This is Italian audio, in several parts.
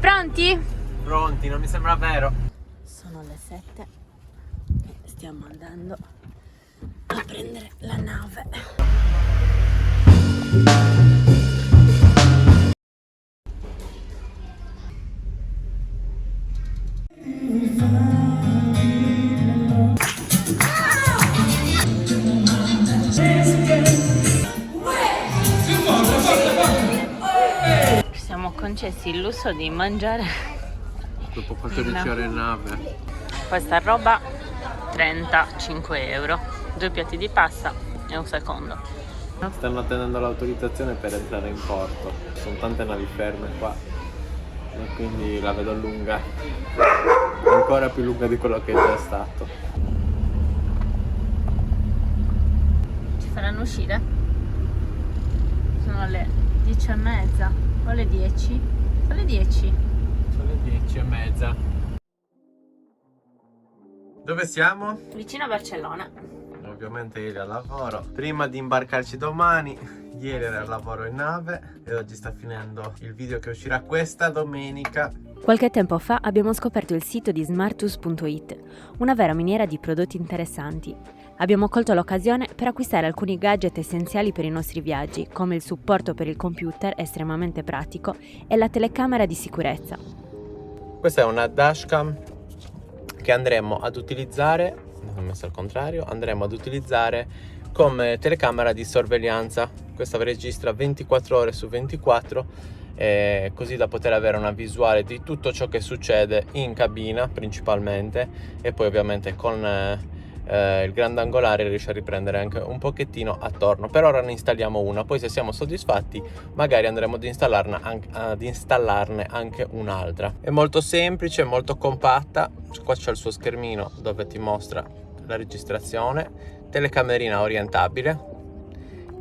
Pronti? Pronti, non mi sembra vero. Sono le 7 e stiamo andando a prendere la nave. Ci siamo concessi il lusso di mangiare Dopo 14 ore in nave. questa roba. 35 euro, 2 piatti di pasta e un secondo. Stanno attendendo l'autorizzazione per entrare in porto. Sono tante navi ferme qua e quindi la vedo lunga, ancora più lunga di quello che è già stato. Ci faranno uscire? Sono le 10:30 o le 10? Sono le 10. Sono le 10:30. Dove siamo? Vicino a Barcellona. Ovviamente ieri al lavoro. Prima di imbarcarci domani, ieri era al lavoro in nave e oggi sta finendo il video che uscirà questa domenica. Qualche tempo fa abbiamo scoperto il sito di smartus.it, una vera miniera di prodotti interessanti. Abbiamo colto l'occasione per acquistare alcuni gadget essenziali per i nostri viaggi, come il supporto per il computer estremamente pratico e la telecamera di sicurezza. Questa è una dashcam che andremo ad utilizzare, l'ho messo al contrario, andremo ad utilizzare come telecamera di sorveglianza. Questa registra 24 ore su 24, così da poter avere una visuale di tutto ciò che succede in cabina principalmente, e poi ovviamente con il grandangolare riesce a riprendere anche un pochettino attorno. Per ora ne installiamo una, poi se siamo soddisfatti magari andremo ad installarne anche un'altra. È molto semplice, molto compatta. Qua c'è il suo schermino dove ti mostra la registrazione, telecamerina orientabile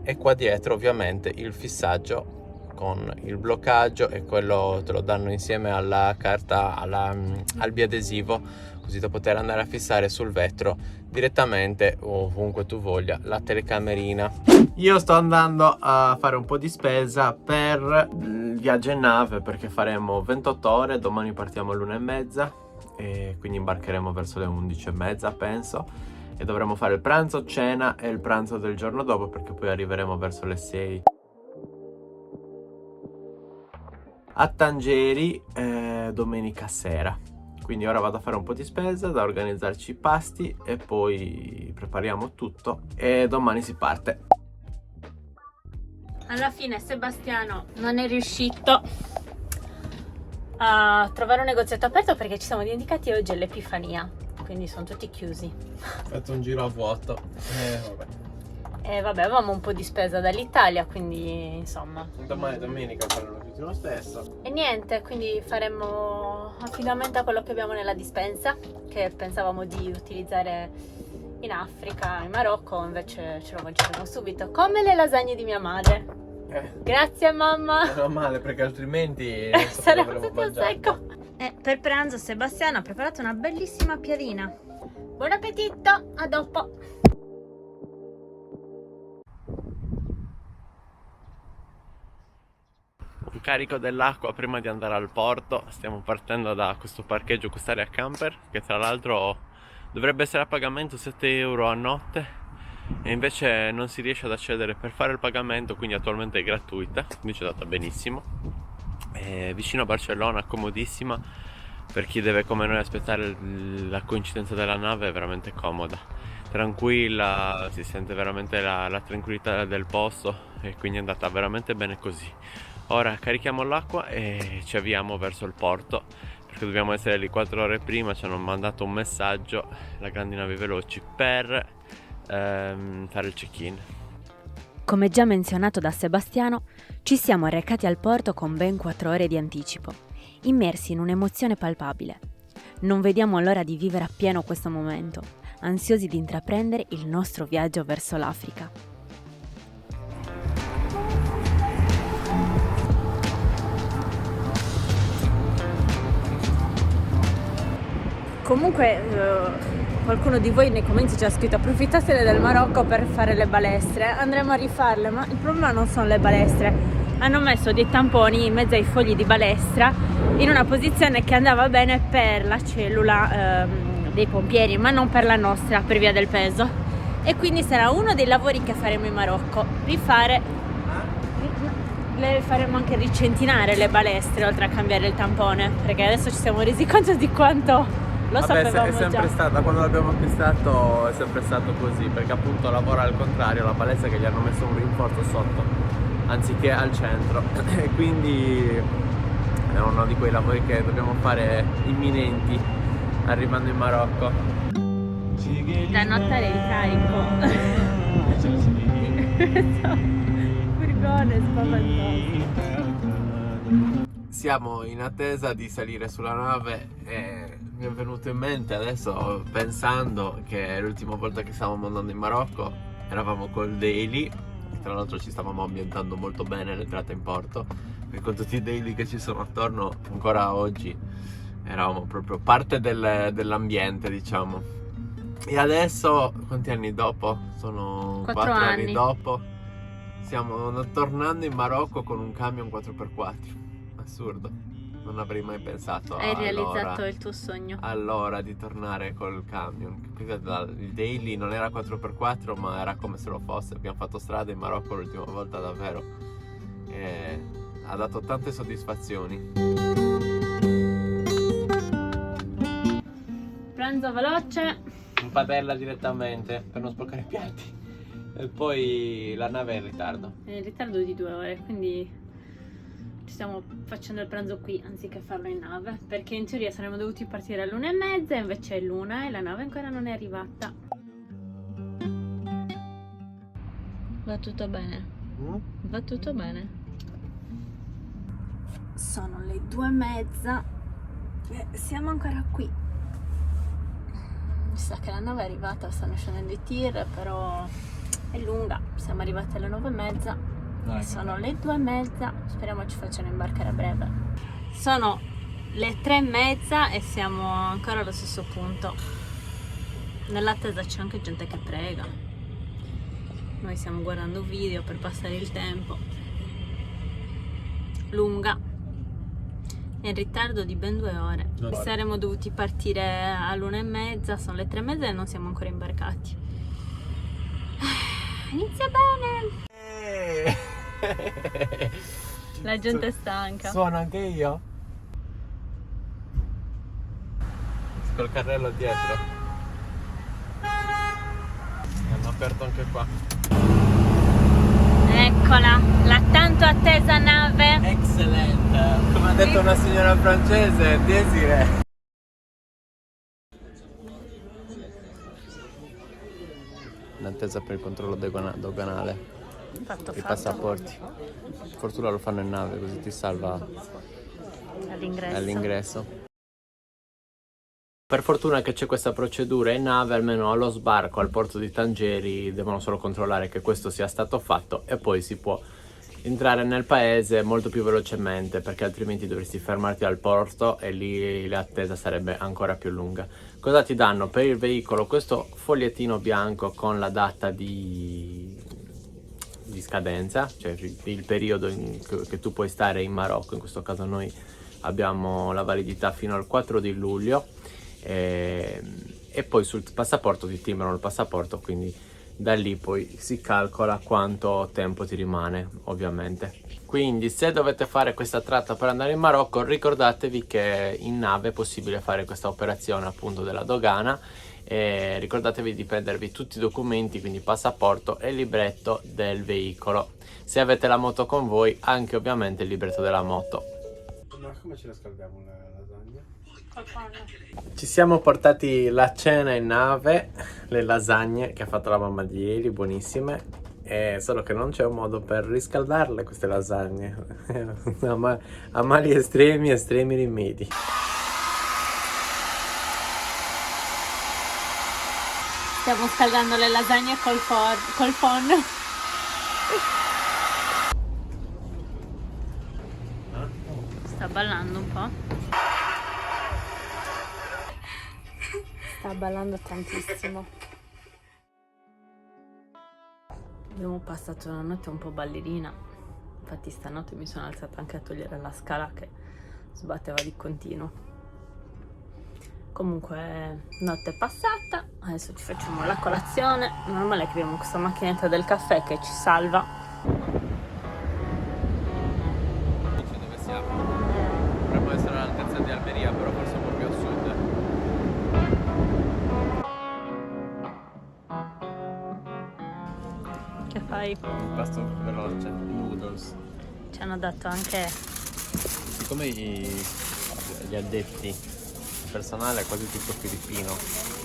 e qua dietro ovviamente il fissaggio con il bloccaggio, e quello te lo danno insieme alla carta, al biadesivo, così da poter andare a fissare sul vetro direttamente ovunque tu voglia la telecamerina. Io sto andando a fare un po' di spesa per il viaggio in nave, perché faremo 28 ore, domani partiamo all'1:30 e quindi imbarcheremo verso le 11:30 penso, e dovremo fare il pranzo, cena e il pranzo del giorno dopo, perché poi arriveremo verso le 6 a Tangeri domenica sera. Quindi ora vado a fare un po' di spesa, da organizzarci i pasti e poi prepariamo tutto e domani si parte. Alla fine Sebastiano non è riuscito a trovare un negozietto aperto perché ci siamo dimenticati oggi è l'Epifania, quindi sono tutti chiusi. Ho fatto un giro a vuoto. Vabbè. E vabbè, avevamo un po' di spesa dall'Italia, quindi insomma. Domani domenica faremo tutto lo stesso. E niente, quindi faremo affidamento a quello che abbiamo nella dispensa, che pensavamo di utilizzare in Africa, in Marocco, invece ce lo mangeremo subito, come le lasagne di mia madre. Grazie mamma! Meno male, perché altrimenti saremmo tutti al secco. E per pranzo Sebastiano ha preparato una bellissima piadina. Buon appetito, a dopo! Un carico dell'acqua prima di andare al porto. Stiamo partendo da questo parcheggio, quest'area camper, che tra l'altro dovrebbe essere a pagamento 7 euro a notte, e invece non si riesce ad accedere per fare il pagamento, quindi attualmente è gratuita, quindi ci è andata benissimo. È vicino a Barcellona, comodissima per chi deve come noi aspettare la coincidenza della nave, è veramente comoda, tranquilla, si sente veramente la tranquillità del posto, e quindi è andata veramente bene così. Ora carichiamo l'acqua e ci avviamo verso il porto, perché dobbiamo essere lì 4 ore prima. Ci hanno mandato un messaggio, la Grandi Navi Veloci, per fare il check-in. Come già menzionato da Sebastiano, ci siamo recati al porto con ben 4 ore di anticipo, immersi in un'emozione palpabile. Non vediamo l'ora di vivere appieno questo momento, ansiosi di intraprendere il nostro viaggio verso l'Africa. Comunque qualcuno di voi nei commenti ci ha scritto approfittatene del Marocco per fare le balestre. Andremo a rifarle, ma il problema non sono le balestre. Hanno messo dei tamponi in mezzo ai fogli di balestra in una posizione che andava bene per la cellula dei pompieri, ma non per la nostra, per via del peso. E quindi sarà uno dei lavori che faremo in Marocco, faremo anche ricentinare le balestre oltre a cambiare il tampone, perché adesso ci siamo resi conto di quanto sapevamo è sempre già. stato, quando l'abbiamo acquistato è sempre stato così, perché appunto lavora al contrario, la palestra che gli hanno messo un rinforzo sotto anziché al centro e quindi è uno di quei lavori che dobbiamo fare imminenti arrivando in Marocco. Da notare il carico. Furgone spaventoso. Siamo in attesa di salire sulla nave e mi è venuto in mente adesso, pensando che l'ultima volta che stavamo andando in Marocco eravamo col Daily, tra l'altro ci stavamo ambientando molto bene l'entrata in porto, e con tutti i daily che ci sono attorno ancora oggi eravamo proprio parte dell'ambiente, diciamo. E adesso, quanti anni dopo? Sono 4 anni dopo. Stiamo tornando in Marocco con un camion 4x4. Assurdo. Non avrei mai pensato Hai realizzato il tuo sogno. allora di tornare col camion. Il daily non era 4x4, ma era come se lo fosse. Abbiamo fatto strada in Marocco l'ultima volta davvero. E ha dato tante soddisfazioni. Pranzo veloce. In padella direttamente per non sporcare i piatti. E poi la nave è in ritardo. È in ritardo di 2 ore, quindi ci stiamo facendo il pranzo qui anziché farlo in nave, perché in teoria saremmo dovuti partire all'1:30, invece è l'1 e la nave ancora non è arrivata. Va tutto bene? Va tutto bene? Sono le 2:30 e siamo ancora qui. Mi sa che la nave è arrivata, stanno scendendo i tir, però è lunga. Siamo arrivati alle 9:30. Sono le 2:30, speriamo ci facciano imbarcare a breve. Sono le 3:30 e siamo ancora allo stesso punto. Nell'attesa c'è anche gente che prega. Noi stiamo guardando video per passare il tempo. Lunga. È in ritardo di ben 2 ore. Saremmo dovuti partire all'1:30, sono le 3:30 e non siamo ancora imbarcati. Inizia bene! La gente è stanca. Suono anche io? Col carrello dietro. Hanno aperto anche qua. Eccola, la tanto attesa nave. Excellent. Come ha detto una signora francese, Desiree. In attesa per il controllo doganale. Fatto. I passaporti. Fortuna lo fanno in nave, così ti salva all'ingresso. Per fortuna che c'è questa procedura in nave, almeno allo sbarco al porto di Tangeri devono solo controllare che questo sia stato fatto e poi si può entrare nel paese molto più velocemente, perché altrimenti dovresti fermarti al porto e lì l'attesa sarebbe ancora più lunga. Cosa ti danno per il veicolo? Questo fogliettino bianco con la data di scadenza, cioè il periodo che tu puoi stare in Marocco. In questo caso noi abbiamo la validità fino al 4 di luglio e poi sul passaporto ti timbrano il passaporto, quindi da lì poi si calcola quanto tempo ti rimane, ovviamente. Quindi se dovete fare questa tratta per andare in Marocco, ricordatevi che in nave è possibile fare questa operazione appunto della dogana, e ricordatevi di prendervi tutti i documenti, quindi passaporto e libretto del veicolo. Se avete la moto con voi, anche ovviamente il libretto della moto. Ma come ce la scaldiamo la lasagna? Ci siamo portati la cena in nave, le lasagne che ha fatto la mamma di Eli, buonissime, solo che non c'è un modo per riscaldarle queste lasagne. A mali estremi, estremi rimedi. Stiamo scaldando le lasagne col phon. Sta ballando un po'. Sta ballando tantissimo. Abbiamo passato una notte un po' ballerina, infatti stanotte mi sono alzata anche a togliere la scala che sbatteva di continuo. Comunque notte passata, adesso ci facciamo la colazione. Normale che abbiamo questa macchinetta del caffè che ci salva. Dove siamo? Dovremmo essere all'altezza di Almeria, però forse un po' più a sud. Che fai? Un pasto veloce, noodles. Ci hanno dato anche... Siccome gli addetti, il personale è quasi tutto filippino,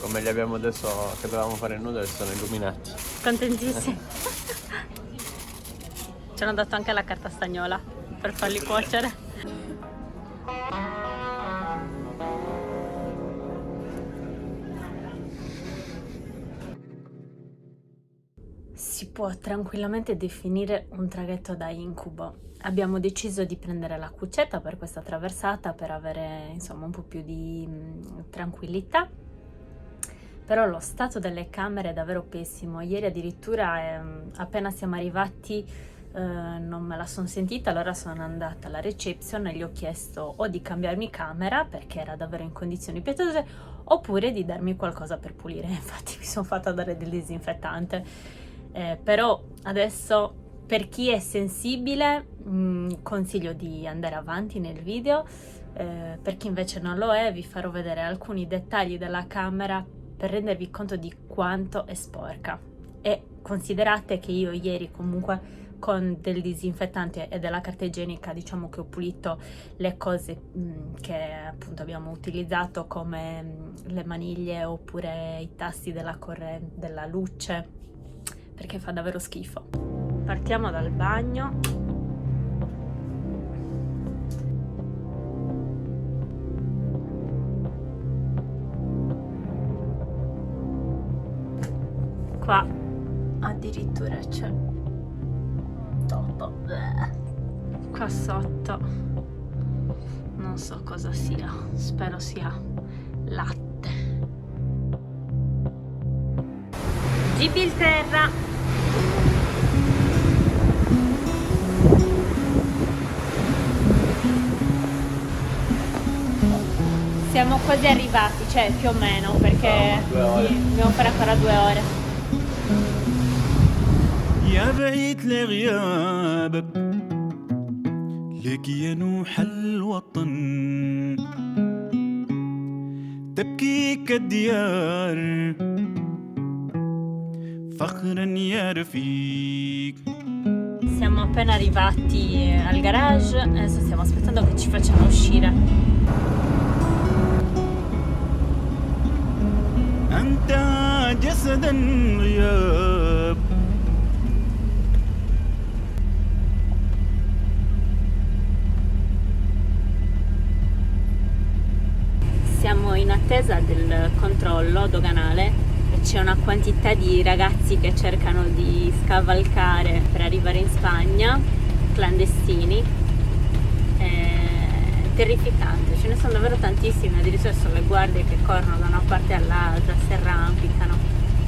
come gli abbiamo adesso che dovevamo fare noodles, sono illuminati. contentissimi. Ci hanno dato anche la carta stagnola per farli cuocere. Si può tranquillamente definire un traghetto da incubo. Abbiamo deciso di prendere la cuccetta per questa traversata per avere insomma un po' più di tranquillità. Però lo stato delle camere è davvero pessimo. Ieri addirittura appena siamo arrivati non me la sono sentita, allora sono andata alla reception e gli ho chiesto o di cambiarmi camera perché era davvero in condizioni pietose oppure di darmi qualcosa per pulire. Infatti mi sono fatta dare del disinfettante. Però adesso per chi è sensibile consiglio di andare avanti nel video, per chi invece non lo è vi farò vedere alcuni dettagli della camera per rendervi conto di quanto è sporca. E considerate che io ieri comunque con del disinfettante e della carta igienica diciamo che ho pulito le cose che appunto abbiamo utilizzato come le maniglie oppure i tasti della luce, perché fa davvero schifo. Partiamo dal bagno. Qua addirittura c'è topo. Qua sotto non so cosa sia, spero sia latte. Gibilterra. Siamo quasi arrivati, cioè più o meno, perché dobbiamo fare ancora 2 ore. يا بعيد لغيابك لك ينوح الوطن تبكيك الديار فخرا يا رفيق. Siamo appena arrivati al garage, adesso stiamo aspettando che ci facciano uscire. أنت جسدا غياب. Siamo in attesa del controllo doganale e c'è una quantità di ragazzi che cercano di scavalcare per arrivare in Spagna, clandestini. È terrificante, ce ne sono davvero tantissimi, addirittura sono le guardie che corrono da una parte all'altra, si arrampicano.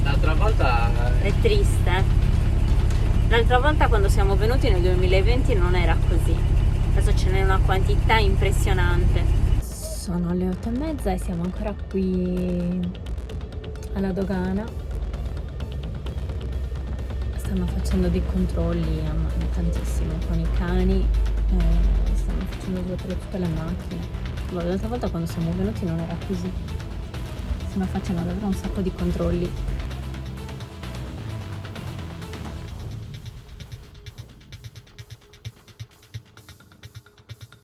L'altra volta È triste. L'altra volta quando siamo venuti nel 2020 non era così, adesso ce n'è una quantità impressionante. Sono le 8:30 e siamo ancora qui alla dogana. Stanno facendo dei controlli tantissimo con i cani, stanno facendo vedere tutte le macchine. L'altra volta quando siamo venuti non era così, stanno facendo davvero un sacco di controlli.